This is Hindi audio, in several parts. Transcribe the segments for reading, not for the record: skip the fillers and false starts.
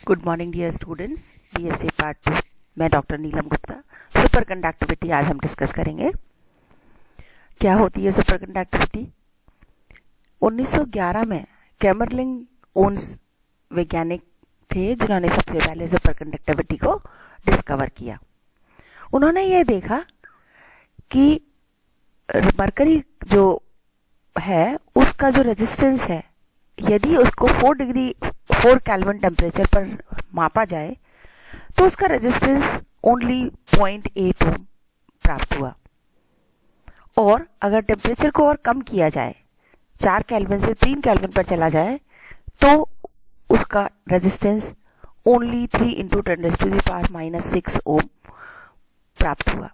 Good morning dear students, BSc part 2 मैं doctor Neelam Gupta. Super conductivity आज हम डिस्कस करेंगे। क्या होती है सुपर कंडक्टिविटी? 1911 में कैमरलिंग ओन्स वैज्ञानिक थे जिन्होंने सबसे पहले सुपर कंडक्टिविटी को डिस्कवर किया। उन्होंने ये देखा कि मरकरी जो है उसका जो रेजिस्टेंस है, यदि उसको 4 केल्विन टेम्परेचर पर मापा जाए तो उसका रेजिस्टेंस ओनली 0.8 ओम प्राप्त हुआ। और अगर टेम्परेचर को और कम किया जाए, 4 केल्विन से 3 केल्विन पर चला जाए, तो उसका रेजिस्टेंस ओनली 3 × 10⁻⁻6 ओम प्राप्त हुआ।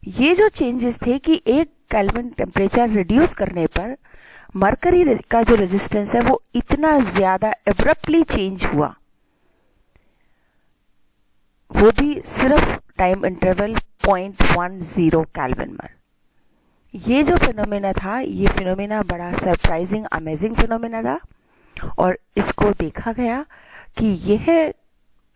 ये जो चेंजेस थे कि 1 केल्विन टेम्परेचर रिड्यूस करने पर मरकरी का जो रेजिस्टेंस है वो इतना ज्यादा एब्रप्टली चेंज हुआ, वो भी सिर्फ टाइम इंटरवल 0.10 केल्विन में। ये जो फिनोमेना था, ये फिनोमेना बड़ा सरप्राइजिंग अमेजिंग फिनोमेना था और इसको देखा गया कि यह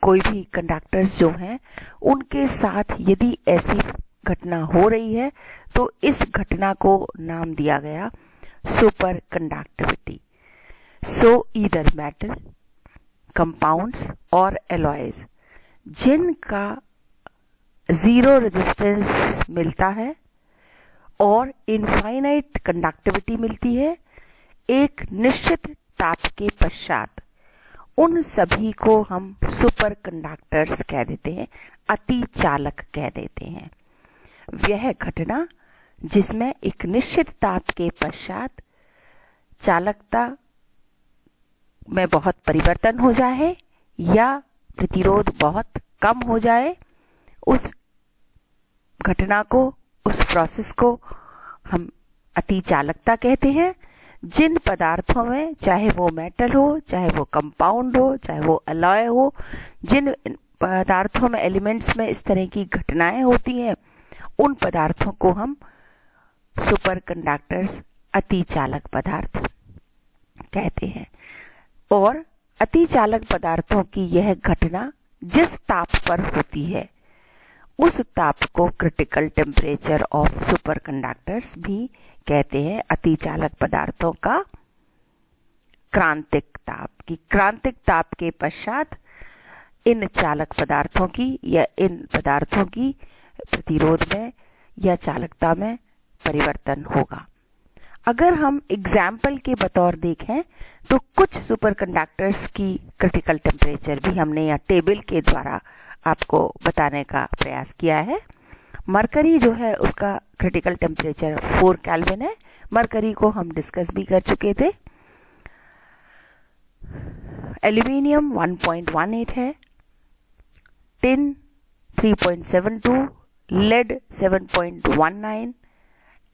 कोई भी कंडक्टर्स जो हैं उनके साथ यदि ऐसी घटना हो रही है तो इस घटना को नाम दिया गया सुपर कंडक्टिविटी। सो ईदर मेटल, कंपाउंड्स और एलॉयज जिनका जीरो रेजिस्टेंस मिलता है और इनफाइनाइट कंडक्टिविटी मिलती है एक निश्चित ताप के पश्चात, उन सभी को हम सुपर कंडक्टर्स कह देते हैं, अति चालक कह देते हैं। यह घटना जिसमें एक निश्चित ताप के पश्चात चालकता में बहुत परिवर्तन हो जाए या प्रतिरोध बहुत कम हो जाए, उस घटना को, उस प्रोसेस को हम अति चालकता कहते हैं। जिन पदार्थों में, चाहे वो मेटल हो, चाहे वो कंपाउंड हो, चाहे वो अलॉय हो, जिन पदार्थों में, एलिमेंट्स में इस तरह की घटनाएं होती हैं, उन पदार्थों को हम सुपर कंडक्टर्स, अति चालक पदार्थ कहते हैं। और अति चालक पदार्थों की यह घटना जिस ताप पर होती है उस ताप को critical temperature of super conductors भी कहते हैं। अति चालक पदार्थों का क्रांतिक ताप, की क्रांतिक ताप के पश्चात इन चालक पदार्थों की या इन पदार्थों की प्रतिरोध में या चालकता में परिवर्तन होगा। अगर हम एग्जाम्पल के बतौर देखें तो कुछ सुपर कंडक्टर्स की क्रिटिकल टेम्परेचर भी हमने यहाँ टेबल के द्वारा आपको बताने का प्रयास किया है। मरकरी जो है उसका क्रिटिकल टेम्परेचर 4 केल्विन है। मरकरी को हम डिस्कस भी कर चुके थे। एल्यूमिनियम 1.18 है, टिन 3.72, लेड 7.19,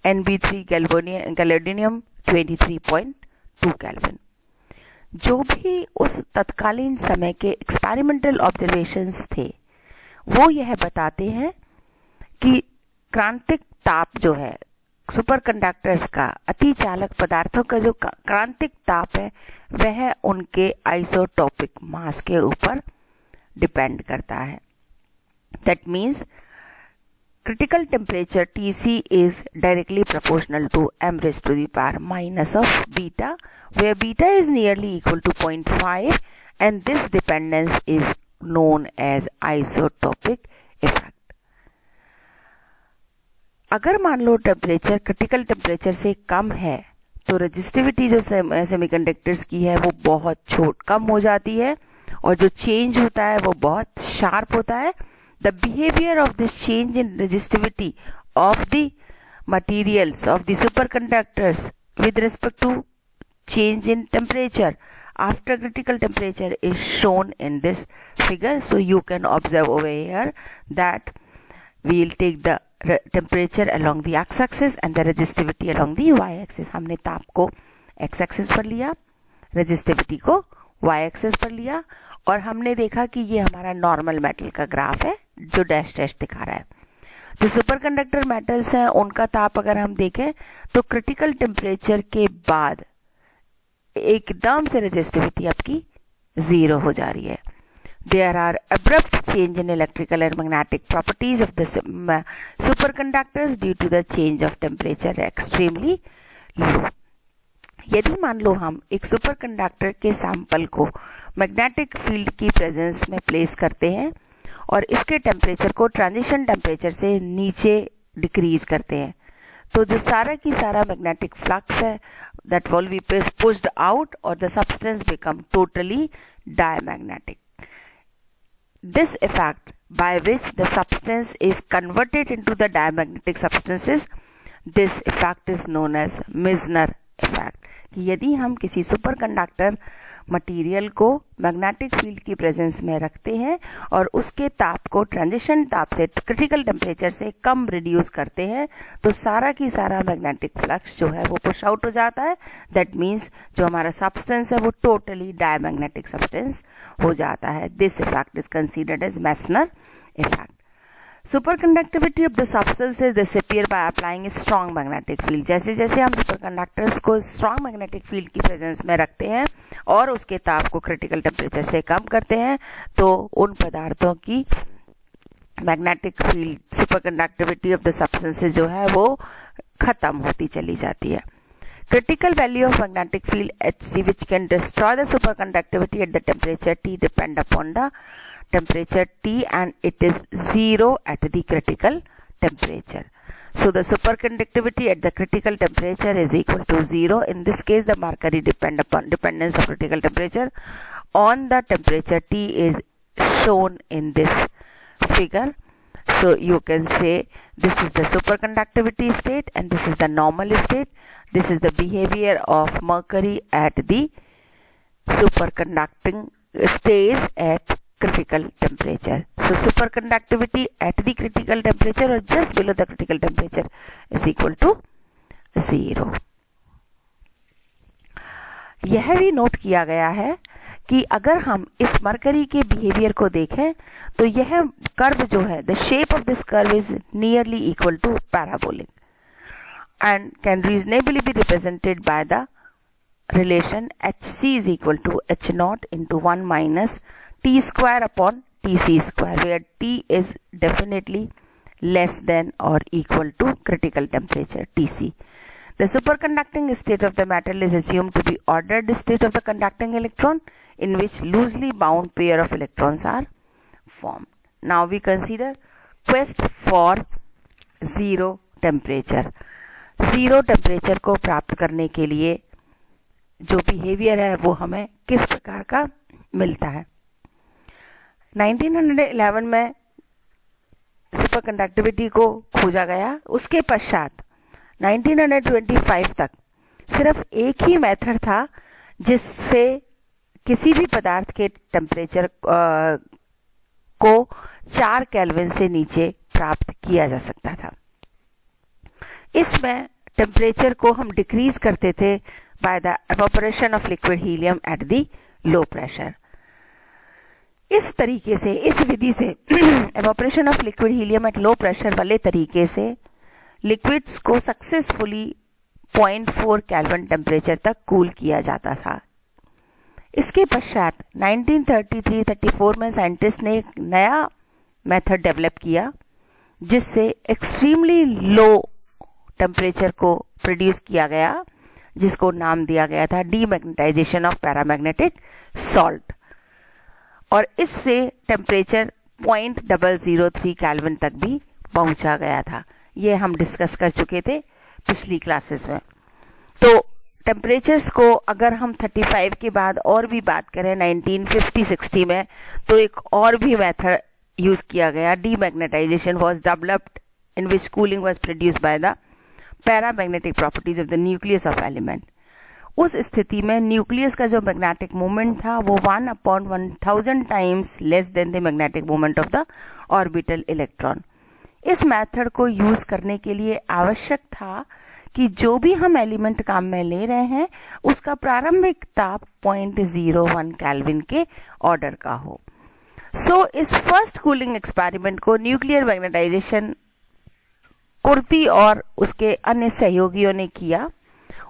Nb3 गैलेडोनियम 23.2 केल्विन। जो भी उस तत्कालीन समय के एक्सपेरिमेंटल ऑब्जर्वेशंस थे वो यह बताते हैं कि क्रांतिक ताप जो है सुपर कंडक्टर्स का, अति चालक पदार्थों का जो क्रांतिक ताप है वह उनके आइसोटोपिक मास के ऊपर डिपेंड करता है। That means critical temperature Tc is directly proportional to m⁻⁻⁻ of beta, where beta is nearly equal to 0.5 and this dependence is known as isotopic effect. अगर मान लो टेम्परेचर क्रिटिकल टेम्परेचर से कम है तो रेजिस्टिविटी जो सेमीकंडक्टर्स की है वो बहुत कम हो जाती है और जो चेंज होता है वो बहुत शार्प होता है। The behavior of this change in resistivity of the materials of the superconductors with respect to change in temperature after critical temperature is shown in this figure. So you can observe over here that we will take the temperature along the x-axis and the resistivity along the y-axis. हमने ताप को x-axis पर लिया, resistivity को y-axis पर लिया और हमने देखा कि ये हमारा नॉर्मल मेटल का ग्राफ है जो डैश डैश दिखा रहा है। जो सुपर कंडक्टर मेटल्स हैं उनका ताप अगर हम देखें तो क्रिटिकल टेम्परेचर के बाद एकदम से रेजिस्टिविटी आपकी 0 हो जा रही है। There are abrupt change in electrical and magnetic properties of the superconductors due to the change of temperature extremely low. यदि मान लो हम एक सुपरकंडक्टर के सैंपल को मैग्नेटिक फील्ड की प्रेजेंस में प्लेस करते हैं और इसके टेम्परेचर को ट्रांजिशन टेम्परेचर से नीचे डिक्रीज करते हैं, तो जो सारा की सारा मैग्नेटिक फ्लक्स है that will be pushed out or the substance become totally diamagnetic. This effect by which the substance is converted into the diamagnetic substances, this effect is known as Meissner effect. कि यदि हम किसी सुपरकंडक्टर मटेरियल को मैग्नेटिक फील्ड की प्रेजेंस में रखते हैं और उसके ताप को ट्रांजिशन ताप से क्रिटिकल टेम्परेचर से कम रिड्यूस करते हैं, तो सारा की सारा मैग्नेटिक फ्लक्स जो है वो पुश आउट हो जाता है. दैट मीन्स जो हमारा सब्सटेंस है वो टोटली डायमैग्नेटिक सब्सटेंस हो जाता है. This effect is considered as Meissner effect. Superconductivity of the substances disappear by applying strong magnetic field. जैसे जैसे हम सुपरकंडक्टर्स को स्ट्रॉन्ग मैग्नेटिक फील्ड की प्रेजेंस में रखते हैं और उसके ताप को क्रिटिकल टेम्परेचर से कम करते हैं, तो उन पदार्थों की magnetic field superconductivity of the substances जो है वो खत्म होती चली जाती है. Critical value of magnetic field Hc which can destroy the superconductivity at the temperature T depend upon the temperature T and it is 0 at the critical temperature. So the superconductivity at the critical temperature is equal to 0. In this case the Mercalli dependence of critical temperature on the temperature T is shown in this figure. So you can say this is the superconductivity state and this is the normal state. This is the behavior of mercury at the superconducting stage at critical temperature. So superconductivity at the critical temperature or just below the critical temperature is equal to 0. यह भी नोट किया गया है कि अगर हम इस मरकरी के बिहेवियर को देखें तो यह कर्व जो है, the shape of this curve is nearly equal to parabolic and can reasonably be represented by the relation Hc is equal to H naught into 1 minus T square upon Tc square, where T is definitely less than or equal to critical temperature Tc. The superconducting state of the metal is assumed to be ordered state of the conducting electron in which loosely bound pair of electrons are formed. Now we consider quest for zero temperature. Zero temperature को प्राप्त करने के लिए जो बिहेवियर है वो हमें किस प्रकार का मिलता है. 1911 में सुपरकंडक्टिविटी को खोजा गया. उसके पश्चात 1925 तक सिर्फ एक ही मेथड था जिससे किसी भी पदार्थ के टेम्परेचर को 4 केल्विन से नीचे प्राप्त किया जा सकता था. इसमें टेम्परेचर को हम डिक्रीज करते थे by the evaporation of liquid helium at the low pressure. इस तरीके से, इस विधि से evaporation of liquid helium at low pressure वाले तरीके से लिक्विड्स को सक्सेसफुली 0.4 केल्विन टेम्परेचर तक कूल किया जाता था. इसके पश्चात 1933-34 में साइंटिस्ट ने एक नया मेथड डेवलप किया जिससे एक्सट्रीमली लो टेम्परेचर को प्रोड्यूस किया गया, जिसको नाम दिया गया था डीमैग्नेटाइजेशन ऑफ पैरामैग्नेटिक सॉल्ट, और इससे टेम्परेचर 0.003 केल्विन तक भी पहुंचा गया था. ये हम डिस्कस कर चुके थे पिछली क्लासेस में. तो टेम्परेचर्स को अगर हम 35 के बाद और भी बात करें 1950-60 में, तो एक और भी मेथड यूज किया गया. Demagnetization was developed in which cooling was produced by the paramagnetic properties of the nucleus of element. उस स्थिति में न्यूक्लियस का जो मैग्नेटिक मोमेंट था वो 1/1000 times less than the magnetic moment of the orbital electron. इस मेथड को यूज करने के लिए आवश्यक था कि जो भी हम एलिमेंट काम में ले रहे हैं उसका प्रारंभिक ताप 0.01 केल्विन के ऑर्डर का हो. सो इस फर्स्ट कूलिंग एक्सपेरिमेंट को न्यूक्लियर मैग्नेटाइजेशन कुर्ती और उसके अन्य सहयोगियों ने किया.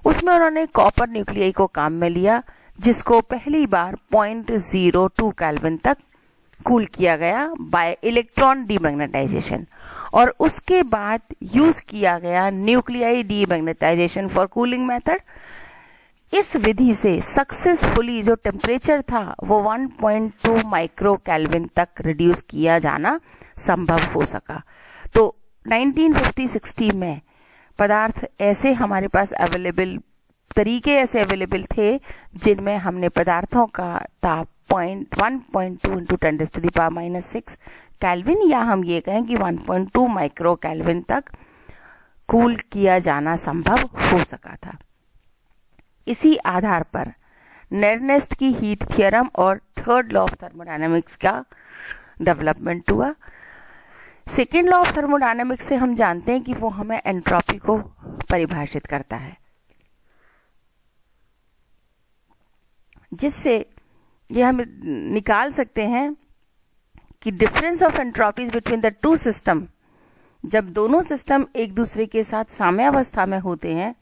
उसमें उन्होंने कॉपर न्यूक्लियाई को काम में लिया जिसको पहली बार 0.02 केल्विन तक कूल किया गया बाय इलेक्ट्रॉन डीमैग्नेटाइजेशन, और उसके बाद यूज किया गया nuclei demagnetization for cooling method. इस विधि से सक्सेसफुली जो टेम्परेचर था वो 1.2 माइक्रो केल्विन तक रिड्यूस किया जाना संभव हो सका। तो 1950-60 में पदार्थ ऐसे हमारे पास अवेलेबल, तरीके ऐसे अवेलेबल थे जिनमें हमने पदार्थों का ताप 1.2 इंटू 10⁻⁻⁶ केल्विन, या हम ये कहें कि 1.2 माइक्रो केल्विन तक कूल किया जाना संभव हो सका था। इसी आधार पर नेर्नेस्ट की हीट थ्योरम और थर्ड लॉ ऑफ थर्मोडायनेमिक्स का डेवलपमेंट हुआ। सेकेंड लॉ ऑफ थर्मोडायनेमिक्स से हम जानते हैं कि वो हमें एंट्रोपी को परिभाषित करता है, जिससे ये हम निकाल सकते हैं कि difference of entropies between the two system, जब दोनों सिस्टम एक दूसरे के साथ साम्यावस्था में होते हैं,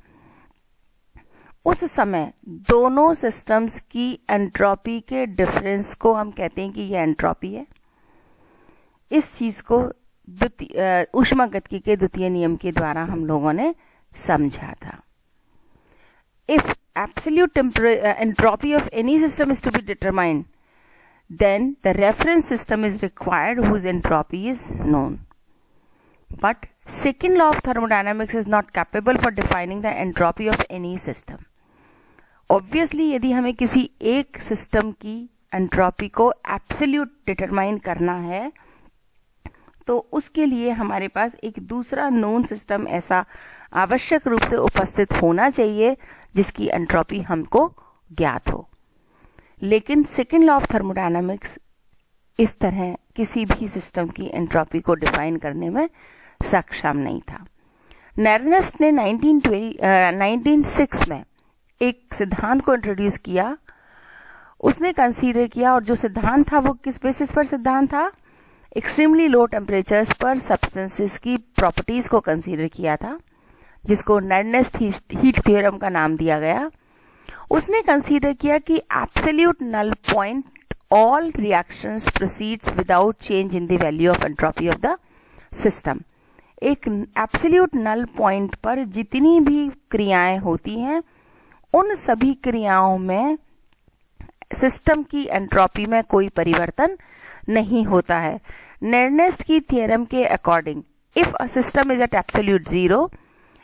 उस समय दोनों सिस्टम्स की एंट्रोपी के डिफरेंस को हम कहते हैं कि यह एंट्रोपी है। इस चीज को ऊष्मागतिकी के द्वितीय नियम के द्वारा हम लोगों ने समझा था। If absolute entropy of any system is to be determined, then the reference system is required whose entropy is known. But second law of thermodynamics is not capable for defining the entropy of any system. Obviously, यदि हमें किसी एक सिस्टम की एंट्रोपी को एब्सोल्यूट डिटरमाइन करना है, तो उसके लिए हमारे पास एक दूसरा नोन सिस्टम ऐसा आवश्यक रूप से उपस्थित होना चाहिए जिसकी एंट्रोपी हमको ज्ञात हो। लेकिन सेकेंड लॉ ऑफ थर्मोडायनामिक्स इस तरह किसी भी सिस्टम की एंट्रोपी को डिफाइन करने में सक्षम नहीं था। नेर्नेस्ट ने 1906 में एक सिद्धांत को इंट्रोड्यूस किया। उसने कंसीडर किया, और जो सिद्धांत था वो किस बेसिस पर सिद्धांत था? एक्सट्रीमली लो टेम्परेचर्स पर सब्सटेंसेस की प्रॉपर्टीज को कंसीडर किया था, जिसको नेर्नेस्ट हीट थ्योरम का नाम दिया गया। उसने कंसीडर किया कि absolute null point all reactions proceeds without change in the value of entropy of the system. एक एब्सोल्यूट नल पॉइंट पर जितनी भी क्रियाएं होती हैं, उन सभी क्रियाओं में सिस्टम की एंट्रोपी में कोई परिवर्तन नहीं होता है। नेर्नेस्ट की थ्योरम के according, if a system is at absolute zero,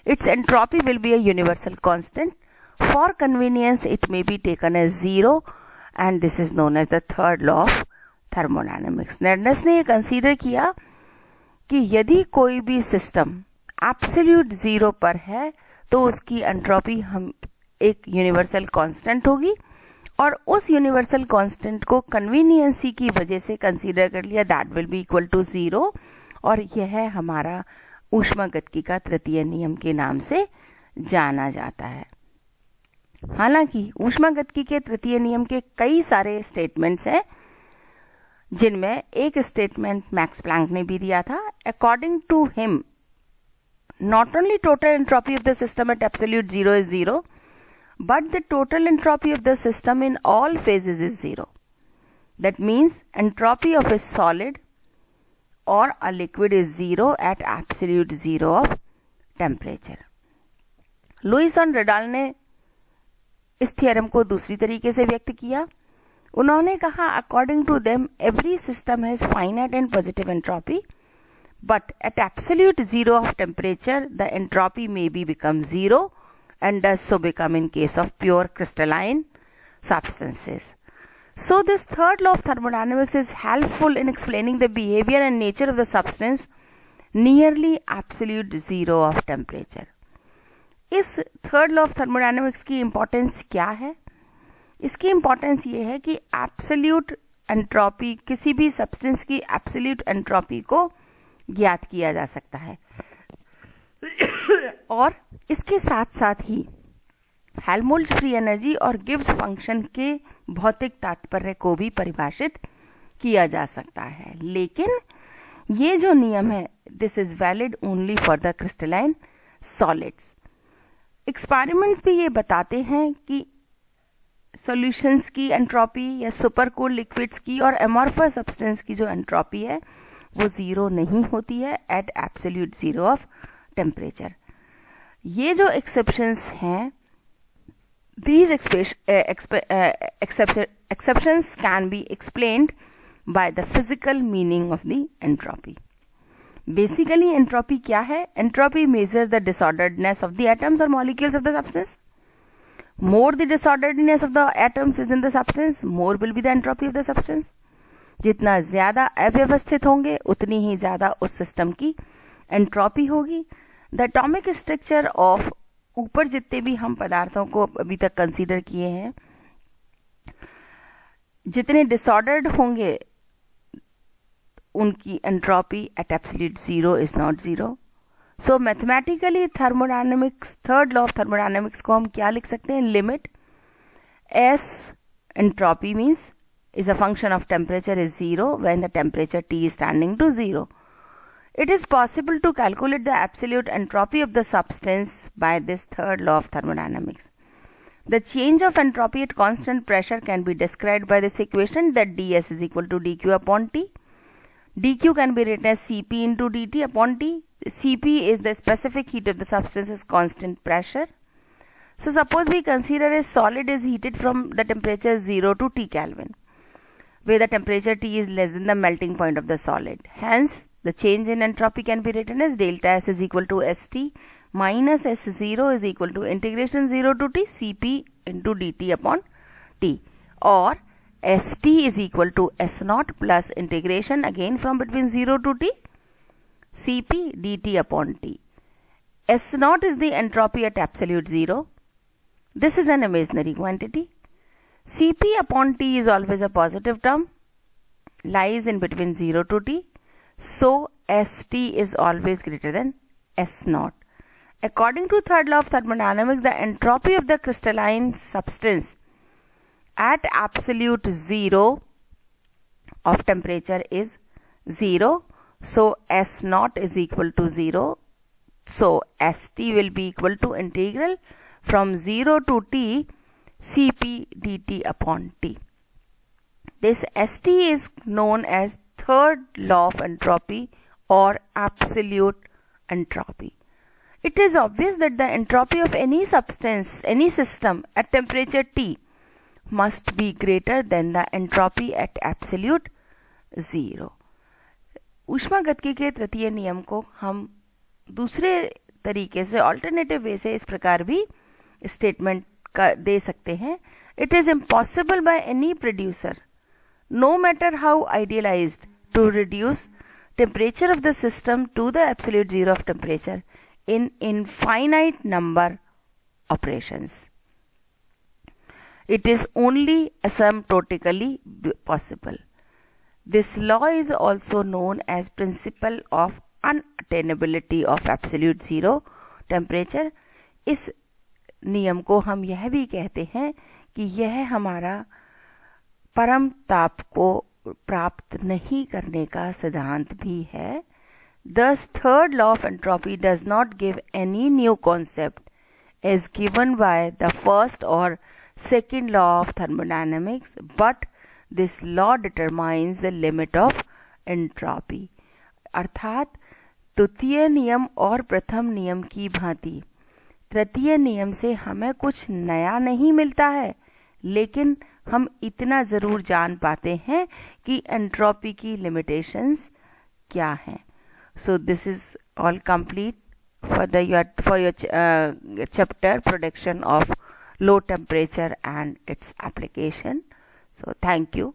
its entropy will be a universal constant. For convenience, it may be taken as zero, and this is known as the third law of thermodynamics. नेर्नेस्ट ने ये कंसीडर किया कि यदि कोई भी सिस्टम एब्सोल्यूट जीरो पर है तो उसकी एंट्रोपी हम एक यूनिवर्सल कांस्टेंट होगी, और उस यूनिवर्सल कांस्टेंट को कन्वीनियंसी की वजह से कंसीडर कर लिया, that will be equal to zero, और यह हमारा ऊष्मागतिकी का तृतीय नियम के नाम से जाना जाता है। हालांकि ऊष्मागतिकी के तृतीय नियम के कई सारे स्टेटमेंट्स हैं, जिनमें एक स्टेटमेंट मैक्स प्लैंक ने भी दिया था। According to him, not only total entropy of the system at absolute zero is zero, but the total entropy of the system in all phases is zero. That means entropy of a solid or a liquid is zero at absolute zero of temperature. Lewis और रेडाल ने इस थ्योरम को दूसरी तरीके से व्यक्त किया। उन्होंने कहा, according to them every system has finite and positive entropy, but at absolute zero of temperature the entropy may be become zero and does so become in case of pure crystalline substances. So this third law of thermodynamics is helpful in explaining the behavior and nature of the substance nearly absolute zero of temperature. इस थर्ड लॉ ऑफ थर्मोडायनेमिक्स की इंपॉर्टेंस क्या है? इसकी इंपॉर्टेंस ये है कि एब्सोल्यूट एंट्रोपी, किसी भी सब्सटेंस की एब्सोल्यूट एंट्रोपी को ज्ञात किया जा सकता है, और इसके साथ साथ ही हेल्महोल्ट्ज फ्री एनर्जी और गिब्स फंक्शन के भौतिक तात्पर्य को भी परिभाषित किया जा सकता है। लेकिन ये जो नियम है, this is valid only for the crystalline solids. Experiments भी ये बताते हैं कि सॉल्यूशंस की एंट्रोपी या सुपर कूल लिक्विड्स की और एमॉर्फस सब्सटेंस की जो एंट्रोपी है वो जीरो नहीं होती है at absolute zero of temperature. ये जो एक्सेप्शंस हैं, these exceptions can be explained by the physical meaning of the entropy. Basically entropy क्या है? Entropy measures the disorderedness of the atoms or molecules of the substance. More the disorderedness of the atoms is in the substance, more will be the entropy of the substance. जितना ज्यादा अव्यवस्थित होंगे उतनी ही ज्यादा उस सिस्टम की एंट्रोपी होगी। द एटॉमिक स्ट्रक्चर ऑफ, ऊपर जितने भी हम पदार्थों को अभी तक कंसीडर किए हैं, जितने डिसऑर्डर्ड होंगे उनकी entropy at absolute zero is not zero. So mathematically thermodynamics, third law of thermodynamics को हम क्या लिख सकते हैं? Limit S entropy means is a function of temperature is zero when the temperature T is standing to zero. It is possible to calculate the absolute entropy of the substance by this third law of thermodynamics. The change of entropy at constant pressure can be described by this equation that ds is equal to dq upon T. dq can be written as Cp into dt upon T. Cp is the specific heat of the substance's constant pressure. So suppose we consider a solid is heated from the temperature 0 to T Kelvin, where the temperature T is less than the melting point of the solid. Hence, the change in entropy can be written as delta S is equal to St minus S0 is equal to integration 0 to T Cp into dt upon T, or St is equal to S0 plus integration again from between 0 to T Cp dt upon T. S0 is the entropy at absolute zero. This is an imaginary quantity. Cp upon T is always a positive term, lies in between 0 to T, so St is always greater than S0. According to third law of thermodynamics, the entropy of the crystalline substance at absolute zero of temperature is 0, so S0 is equal to 0, so St will be equal to integral from 0 to T Cp dt upon T. This St is known as third law of entropy or absolute entropy. It is obvious that the entropy of any substance, any system at temperature T must be greater than the entropy at absolute zero. ऊष्मागतिकी के तृतीय नियम को हम दूसरे तरीके से, ऑल्टरनेटिव वे से इस प्रकार भी स्टेटमेंट दे सकते हैं. It is impossible by any producer, no matter how idealized, to reduce temperature of the system to the absolute zero of temperature in infinite number operations. It is only asymptotically possible. This law is also known as principle of unattainability of absolute zero temperature. इस नियम को हम यह भी कहते हैं कि यह हमारा परम ताप को प्राप्त नहीं करने का सिद्धांत भी है. Thus, third law of entropy does not give any new concept as given by the first or second law of thermodynamics, but this law determines the limit of entropy. अर्थात द्वितीय नियम और प्रथम नियम की भांति तृतीय नियम से हमें कुछ नया नहीं मिलता है, लेकिन हम इतना जरूर जान पाते हैं कि एंट्रोपी की लिमिटेशंस क्या हैं. So this is all complete for your chapter production of low temperature and its application. So thank you.